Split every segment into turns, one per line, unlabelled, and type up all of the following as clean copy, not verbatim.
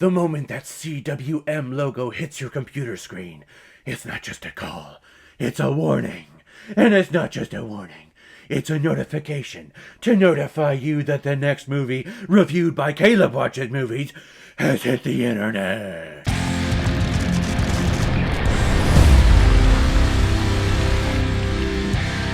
The moment that CWM logo hits your computer screen, it's not just a call, it's a warning. And it's not just a warning, it's a notification to notify you that the next movie, reviewed by Caleb Watches Movies, has hit the internet.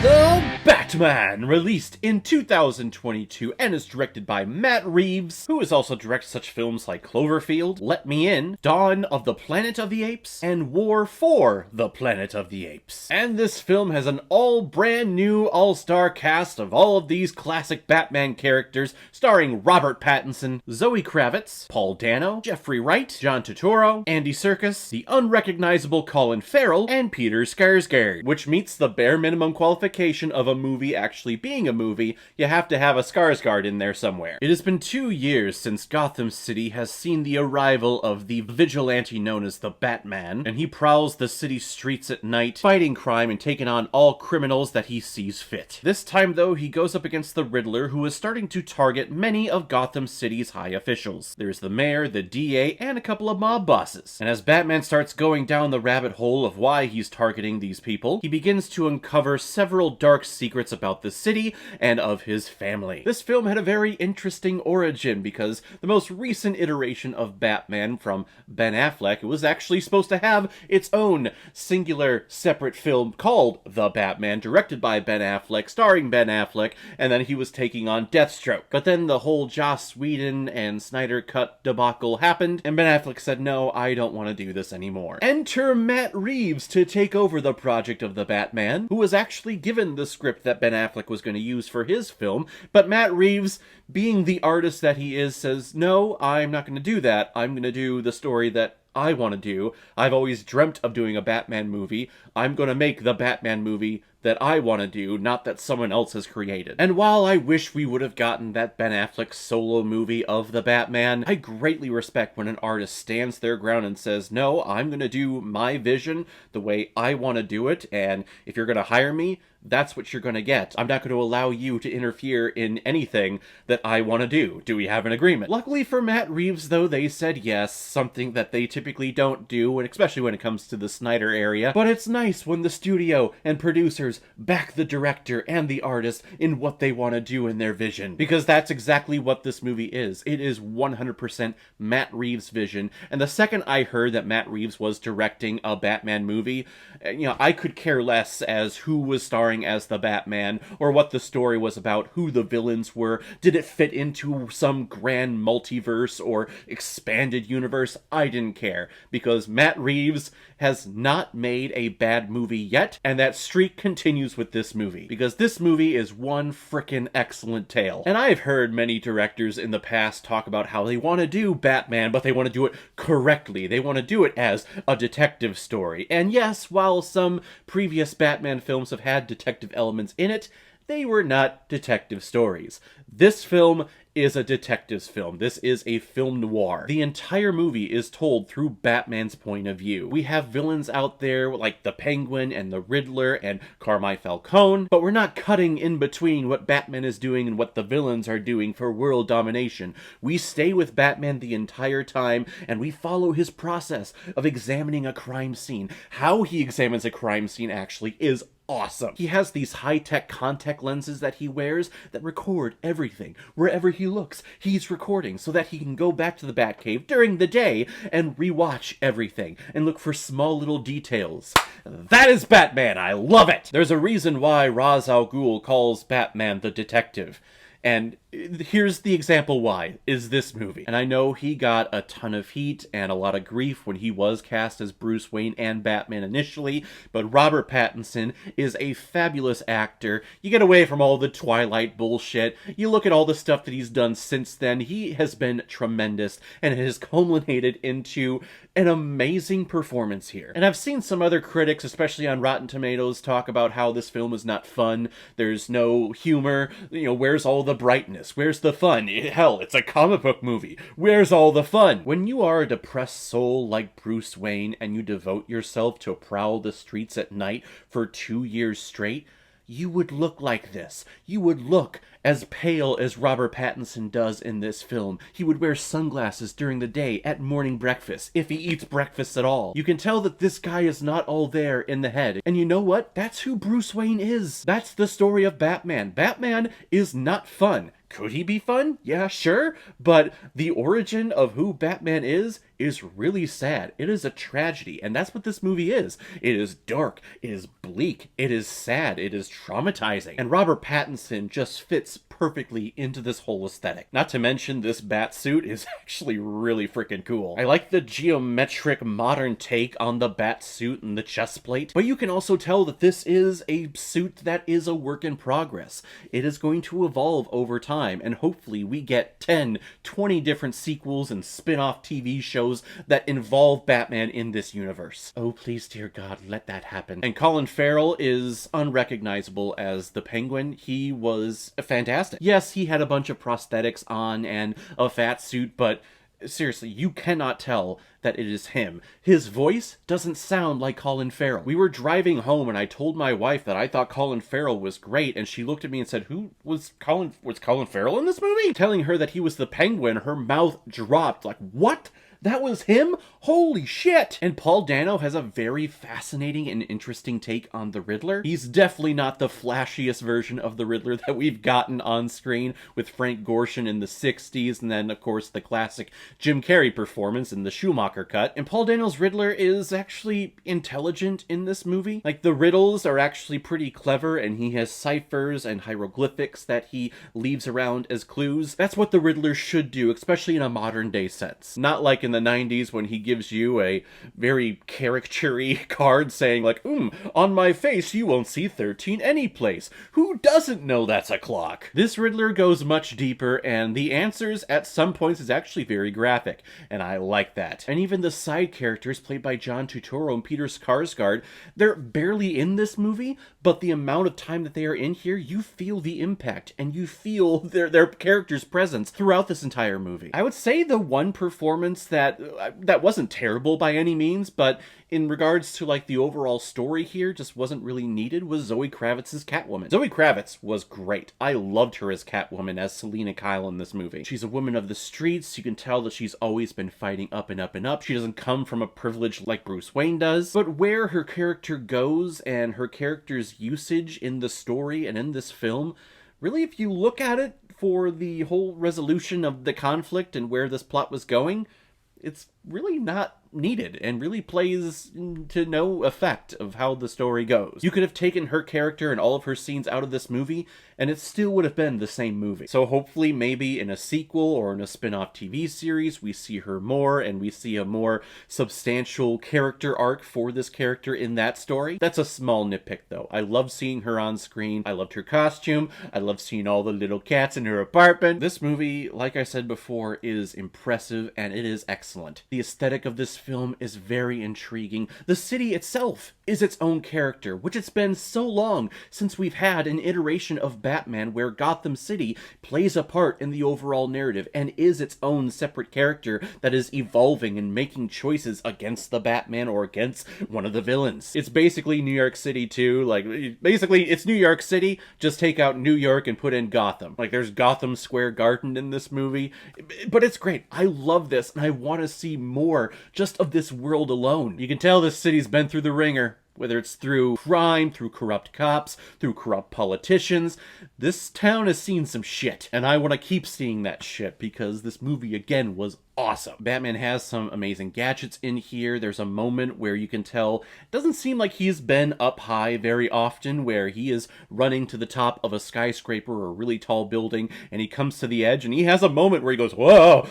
The Batman, released in 2022 and is directed by Matt Reeves, who has also directed such films like Cloverfield, Let Me In, Dawn of the Planet of the Apes, and War for the Planet of the Apes. And this film has an all brand new all-star cast of all of these classic Batman characters, starring Robert Pattinson, Zoe Kravitz, Paul Dano, Jeffrey Wright, John Turturro, Andy Serkis, the unrecognizable Colin Farrell, and Peter Skarsgård, which meets the bare minimum qualification of a movie actually being a movie. You have to have a Skarsgård in there somewhere. It has been 2 years since Gotham City has seen the arrival of the vigilante known as the Batman, and he prowls the city streets at night, fighting crime and taking on all criminals that he sees fit. This time, though, he goes up against the Riddler, who is starting to target many of Gotham City's high officials. There's the mayor, the DA, and a couple of mob bosses. And as Batman starts going down the rabbit hole of why he's targeting these people, he begins to uncover several dark secrets about the city and of his family. This film had a very interesting origin because the most recent iteration of Batman from Ben Affleck was actually supposed to have its own singular separate film called The Batman, directed by Ben Affleck, starring Ben Affleck, and then he was taking on Deathstroke. But then the whole Joss Whedon and Snyder cut debacle happened, and Ben Affleck said, no, I don't want to do this anymore. Enter Matt Reeves to take over the project of The Batman, who was actually given the script that Ben Affleck was going to use for his film, but Matt Reeves, being the artist that he is, says, no, I'm not going to do that. I'm going to do the story that I want to do. I've always dreamt of doing a Batman movie. I'm going to make the Batman movie that I want to do, not that someone else has created. And while I wish we would have gotten that Ben Affleck solo movie of the Batman, I greatly respect when an artist stands their ground and says, no, I'm going to do my vision the way I want to do it, and if you're going to hire me, that's what you're going to get. I'm not going to allow you to interfere in anything that I want to do. Do we have an agreement? Luckily for Matt Reeves, though, they said yes, something that they typically don't do, and especially when it comes to the Snyder area. But it's nice when the studio and producers back the director and the artist in what they want to do in their vision, because that's exactly what this movie is. It is 100% Matt Reeves' vision, and the second I heard that Matt Reeves was directing a Batman movie, I could care less as who was starring as the Batman, or what the story was about, who the villains were, did it fit into some grand multiverse or expanded universe. I didn't care, because Matt Reeves has not made a bad movie yet, and that streak continues with this movie, because this movie is one frickin' excellent tale. And I've heard many directors in the past talk about how they want to do Batman, but they want to do it correctly. They want to do it as a detective story. And yes, while some previous Batman films have had detective elements in it, they were not detective stories. This film is a detective's film. This is a film noir. The entire movie is told through Batman's point of view. We have villains out there like the Penguin and the Riddler and Carmine Falcone, but we're not cutting in between what Batman is doing and what the villains are doing for world domination. We stay with Batman the entire time, and we follow his process of examining a crime scene. How he examines a crime scene actually is awesome. He has these high-tech contact lenses that he wears that record everything. Wherever he looks, he's recording so that he can go back to the Batcave during the day and rewatch everything and look for small little details. That is Batman! I love it! There's a reason why Ra's al Ghul calls Batman the detective. And here's the example why, is this movie. And I know he got a ton of heat and a lot of grief when he was cast as Bruce Wayne and Batman initially, but Robert Pattinson is a fabulous actor. You get away from all the Twilight bullshit, you look at all the stuff that he's done since then, he has been tremendous, and it has culminated into an amazing performance here. And I've seen some other critics, especially on Rotten Tomatoes, talk about how this film is not fun, there's no humor, where's all the brightness? Where's the fun? Hell, it's a comic book movie. Where's all the fun? When you are a depressed soul like Bruce Wayne and you devote yourself to prowl the streets at night for 2 years straight, you would look like this. You would look as pale as Robert Pattinson does in this film. He would wear sunglasses during the day at morning breakfast, if he eats breakfast at all. You can tell that this guy is not all there in the head. And you know what? That's who Bruce Wayne is. That's the story of Batman. Batman is not fun. Could he be fun? Yeah, sure. But the origin of who Batman is really sad. It is a tragedy, and that's what this movie is. It is dark, it is bleak, it is sad, it is traumatizing. And Robert Pattinson just fits perfectly into this whole aesthetic. Not to mention, this Batsuit is actually really freaking cool. I like the geometric modern take on the Batsuit and the chest plate, but you can also tell that this is a suit that is a work in progress. It is going to evolve over time, and hopefully we get 10, 20 different sequels and spin-off TV shows that involve Batman in this universe. Oh, please, dear God, let that happen. And Colin Farrell is unrecognizable as the Penguin. He was fantastic. Yes, he had a bunch of prosthetics on and a fat suit, but seriously, you cannot tell that it is him. His voice doesn't sound like Colin Farrell. We were driving home and I told my wife that I thought Colin Farrell was great, and she looked at me and said, was Colin Farrell in this movie? Telling her that he was the Penguin, her mouth dropped like, what? That was him? Holy shit! And Paul Dano has a very fascinating and interesting take on the Riddler. He's definitely not the flashiest version of the Riddler that we've gotten on screen with Frank Gorshin in the 60s, and then, of course, the classic Jim Carrey performance in the Schumacher cut. And Paul Dano's Riddler is actually intelligent in this movie. Like, the riddles are actually pretty clever, and he has ciphers and hieroglyphics that he leaves around as clues. That's what the Riddler should do, especially in a modern-day sense. Not like in the 90s when he gives you a very caricature-y card saying like, on my face you won't see 13 anyplace. Who doesn't know that's a clock? This Riddler goes much deeper, and the answers at some points is actually very graphic, and I like that. And even the side characters played by John Turturro and Peter Skarsgård, they're barely in this movie, but the amount of time that they are in here, you feel the impact, and you feel their character's presence throughout this entire movie. I would say the one performance that wasn't terrible by any means, but in regards to like the overall story here just wasn't really needed, was Zoe Kravitz's Catwoman. Zoe Kravitz was great. I loved her as Catwoman, as Selina Kyle in this movie. She's a woman of the streets. You can tell that she's always been fighting up and up and up. She doesn't come from a privilege like Bruce Wayne does, but where her character goes and her character's usage in the story and in this film, really, if you look at it for the whole resolution of the conflict and where this plot was going, it's really not needed and really plays to no effect of how the story goes. You could have taken her character and all of her scenes out of this movie and it still would have been the same movie. So hopefully maybe in a sequel or in a spin-off TV series we see her more and we see a more substantial character arc for this character in that story. That's a small nitpick though. I love seeing her on screen. I loved her costume. I love seeing all the little cats in her apartment. This movie, like I said before, is impressive and it is excellent. The aesthetic of this film is very intriguing. The city itself is its own character, which it's been so long since we've had an iteration of Batman where Gotham City plays a part in the overall narrative and is its own separate character that is evolving and making choices against the Batman or against one of the villains. It's basically New York City too. Like, basically it's New York City, just take out New York and put in Gotham. Like, there's Gotham Square Garden in this movie, but it's great. I love this and I want to see more just of this world alone. You can tell this city's been through the ringer. Whether it's through crime, through corrupt cops, through corrupt politicians, this town has seen some shit. And I want to keep seeing that shit because this movie, again, was awesome. Batman has some amazing gadgets in here. There's a moment where you can tell it doesn't seem like he's been up high very often, where he is running to the top of a skyscraper or a really tall building, and he comes to the edge, and he has a moment where he goes, whoa!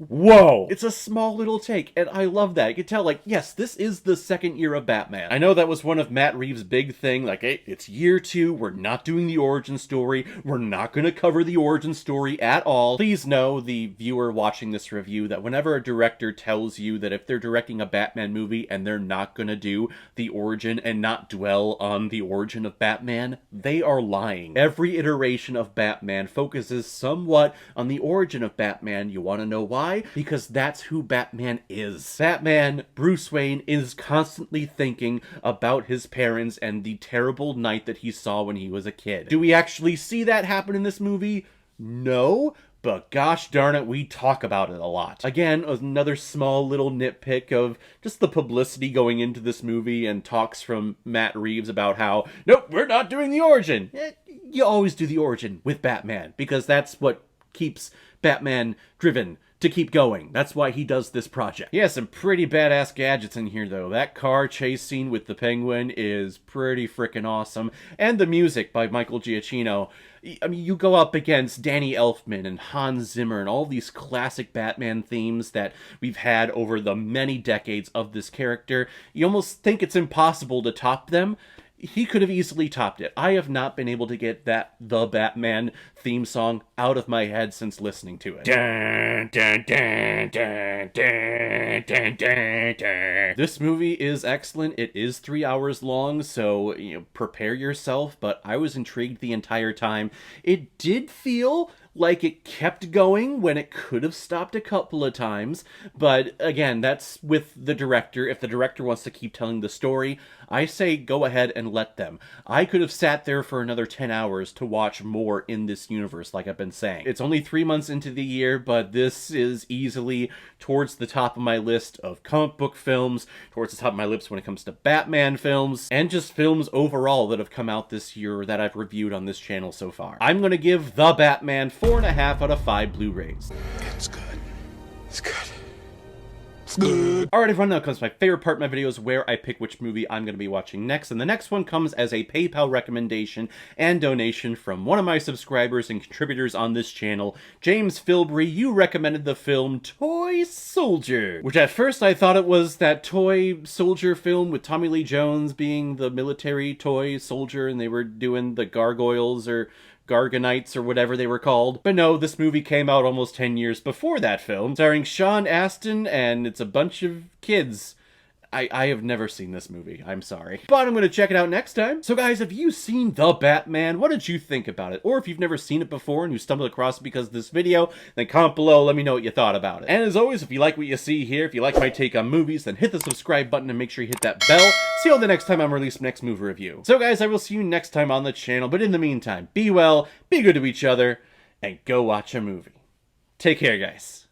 Whoa! It's a small little take, and I love that. You can tell, like, yes, this is the second year of Batman. I know that was one of Matt Reeves' big thing, like, hey, it's year 2, we're not doing the origin story, we're not going to cover the origin story at all. Please know, the viewer watching this review, that whenever a director tells you that if they're directing a Batman movie and they're not going to do the origin and not dwell on the origin of Batman, they are lying. Every iteration of Batman focuses somewhat on the origin of Batman. You want to know why? Why? Because that's who Batman is. Batman, Bruce Wayne, is constantly thinking about his parents and the terrible night that he saw when he was a kid. Do we actually see that happen in this movie? No. But gosh darn it, we talk about it a lot. Again, another small little nitpick of just the publicity going into this movie and talks from Matt Reeves about how, nope, we're not doing the origin. You always do the origin with Batman, because that's what keeps Batman driven to keep going. That's why he does this project. He has some pretty badass gadgets in here, though. That car chase scene with the Penguin is pretty freaking awesome. And the music by Michael Giacchino. I mean, you go up against Danny Elfman and Hans Zimmer and all these classic Batman themes that we've had over the many decades of this character. You almost think it's impossible to top them. He could have easily topped it. I have not been able to get the Batman theme song out of my head since listening to it. Dun, dun, dun, dun, dun, dun, dun, dun. This movie is excellent. It is 3 hours long, so prepare yourself, but I was intrigued the entire time. It did feel like it kept going when it could have stopped a couple of times, but again, that's with the director. If the director wants to keep telling the story, I say go ahead and let them. I could have sat there for another 10 hours to watch more in this universe, like I've been saying. It's only 3 months into the year, but this is easily towards the top of my list of comic book films, towards the top of my list when it comes to Batman films, and just films overall that have come out this year that I've reviewed on this channel so far. I'm gonna give The Batman 4.5 out of 5 Blu-rays.
It's good. It's good.
Alright everyone, now comes my favorite part of my videos where I pick which movie I'm going to be watching next, and the next one comes as a PayPal recommendation and donation from one of my subscribers and contributors on this channel, James Filbury. You recommended the film Toy Soldier, which at first I thought it was that toy soldier film with Tommy Lee Jones being the military toy soldier and they were doing the gargoyles or Garganites or whatever they were called. But no, this movie came out almost 10 years before that film, starring Sean Astin, and it's a bunch of kids. I have never seen this movie, I'm sorry. But I'm going to check it out next time. So guys, have you seen The Batman? What did you think about it? Or if you've never seen it before and you stumbled across it because of this video, then comment below, let me know what you thought about it. And as always, if you like what you see here, if you like my take on movies, then hit the subscribe button and make sure you hit that bell. See you all the next time I'm releasing next movie review. So guys, I will see you next time on the channel, but in the meantime, be well, be good to each other, and go watch a movie. Take care, guys.